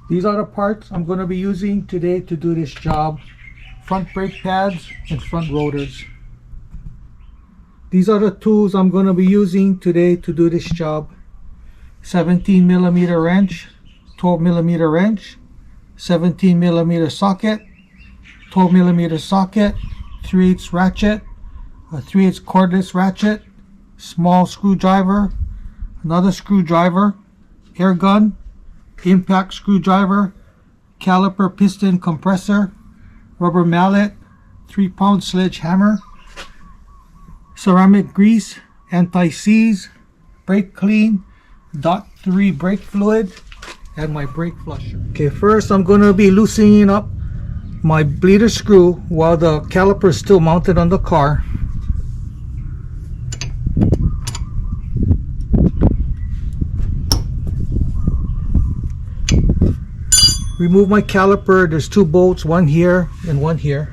These are the parts I'm going to be using today to do this job. Front brake pads and front rotors. These are the tools I'm going to be using today to do this job. 17mm wrench, 12mm wrench, 17mm socket, 12mm socket, 3/8 ratchet, a 3/8 cordless ratchet, small screwdriver, another screwdriver, air gun, impact screwdriver, caliper piston compressor, rubber mallet, 3-pound sledgehammer, ceramic grease, anti-seize, brake clean, .3 brake fluid, and my brake flusher. Okay, first I'm going to be loosening up my bleeder screw while the caliper is still mounted on the car. Remove my caliper. There's 2 bolts, one here and one here.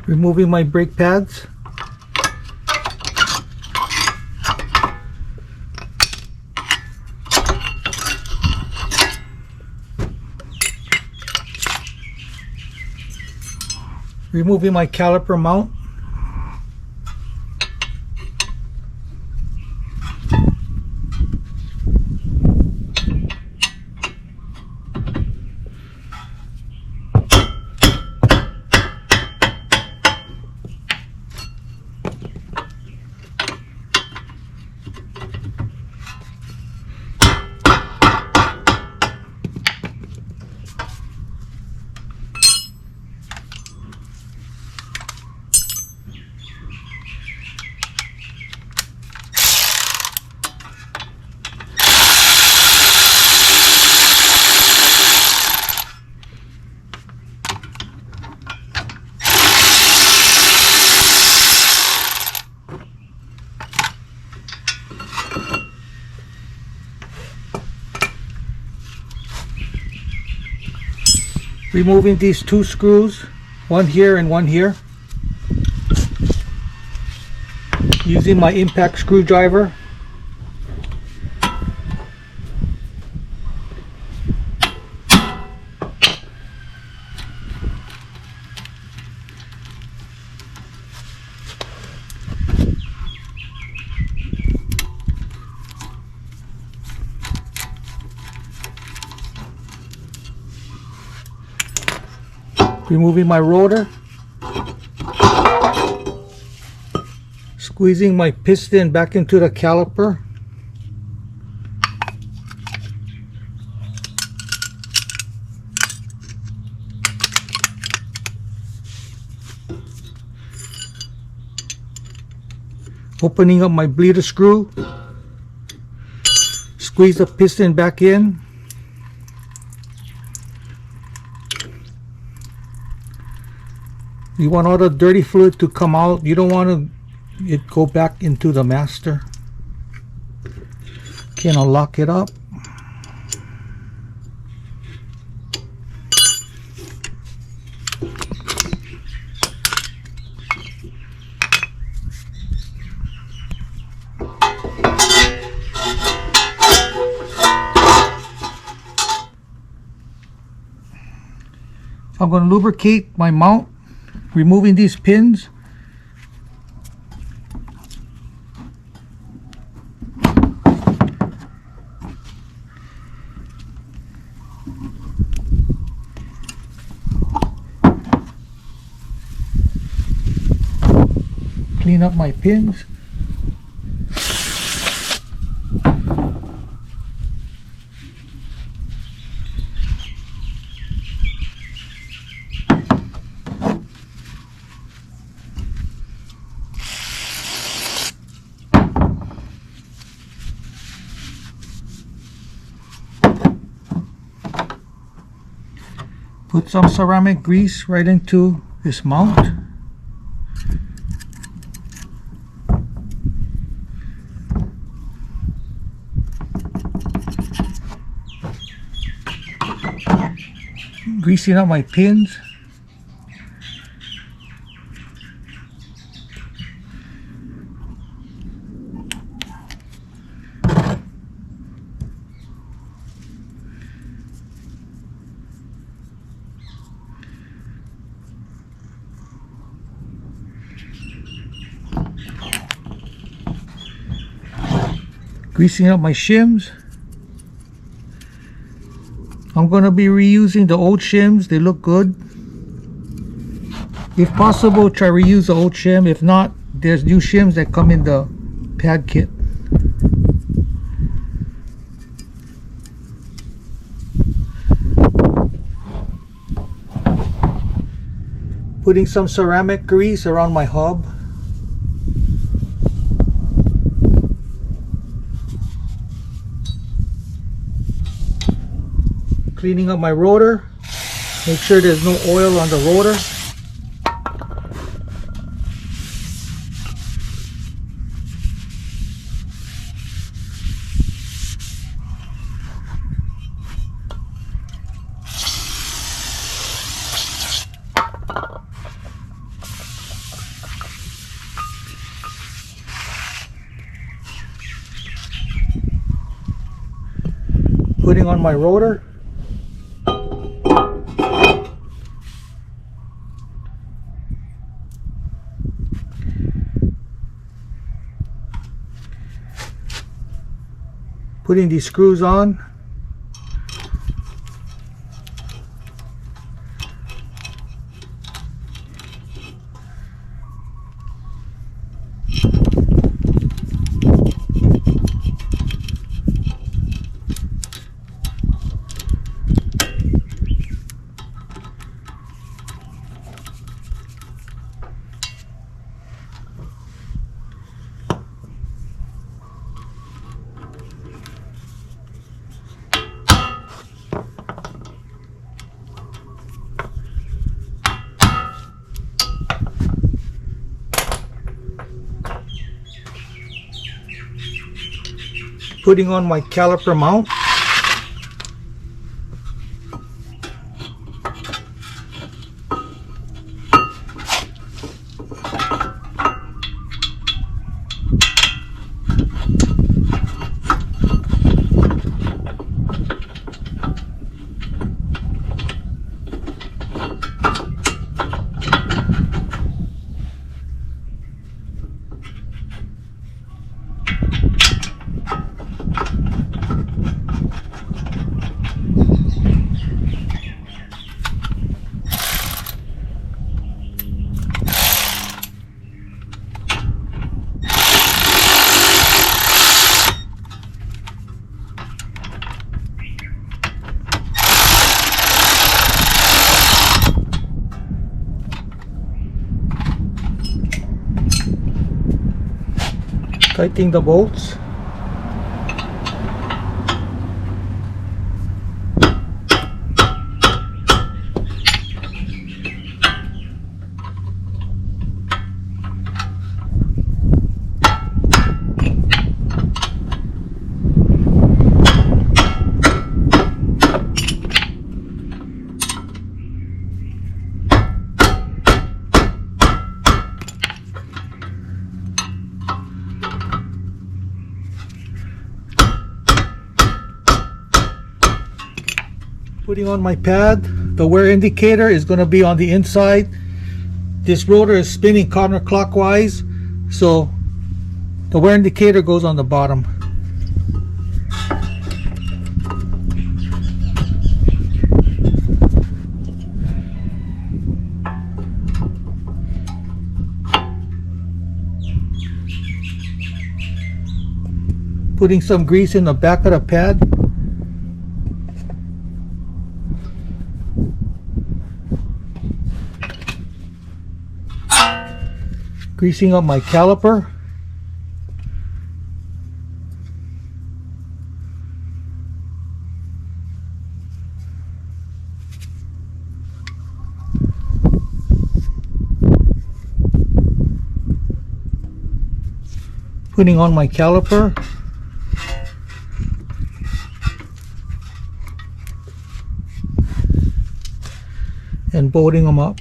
Removing my brake pads. Removing my caliper mount. Removing these 2 screws, one here and one here, using my impact screwdriver. Removing my rotor, squeezing my piston back into the caliper, opening up my bleeder screw, squeeze the piston back in. You want all the dirty fluid to come out. You don't want it go back into the master. Okay, and I'll lock it up. I'm going to lubricate my mount, removing these pins. clean up my pins. Put some ceramic grease right into this mount. Greasing up my pins. Greasing up my shims. I'm going to be reusing the old shims. They look good. If possible, try reuse the old shim. If not, there's new shims that come in the pad kit. Putting some ceramic grease around my hub. Cleaning up my rotor. Make sure there's no oil on the rotor. Putting on my rotor. Putting these screws on. Putting on my caliper mount. Tightening the bolts. Putting on my pad. The wear indicator is going to be on the inside. This rotor is spinning counterclockwise, so the wear indicator goes on the bottom. Putting some grease in the back of the pad. Greasing up my caliper. Putting on my caliper. And bolting them up.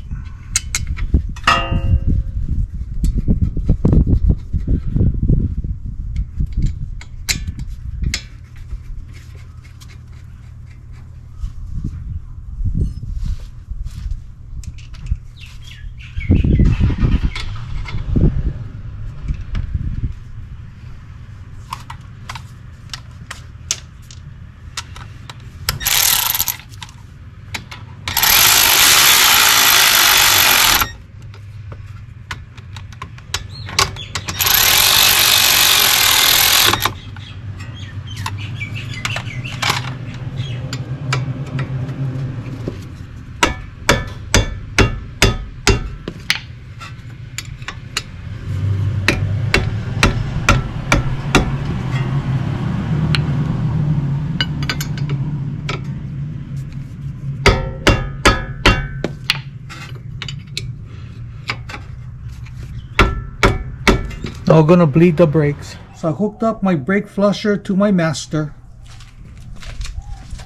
Now I'm gonna bleed the brakes. So I hooked up my brake flusher to my master.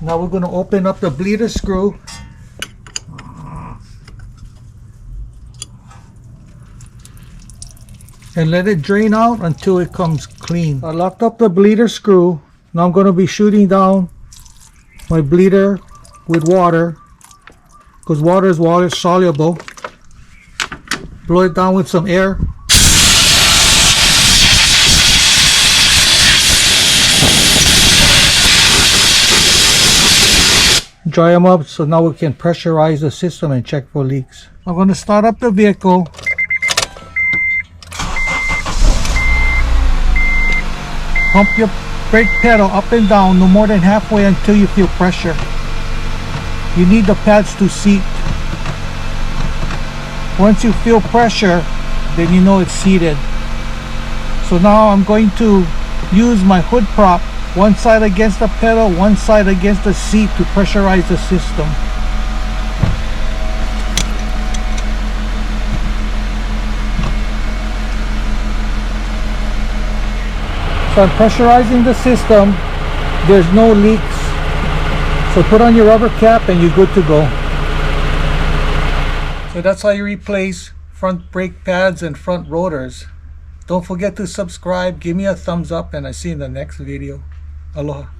Now we're gonna open up the bleeder screw. And let it drain out until it comes clean. I locked up the bleeder screw. Now I'm gonna be shooting down my bleeder with water, because water is water soluble. Blow it down with some air. Dry them up so now we can pressurize the system and check for leaks. I'm going to start up the vehicle. Pump your brake pedal up and down no more than halfway until you feel pressure. You need the pads to seat. Once you feel pressure, then you know it's seated. So now I'm going to use my hood prop, one side against the pedal, one side against the seat, to pressurize the system. So I'm pressurizing the system. There's no leaks. So put on your rubber cap and you're good to go. So that's how you replace front brake pads and front rotors. Don't forget to subscribe, give me a thumbs up, and I see you in the next video. Aloha.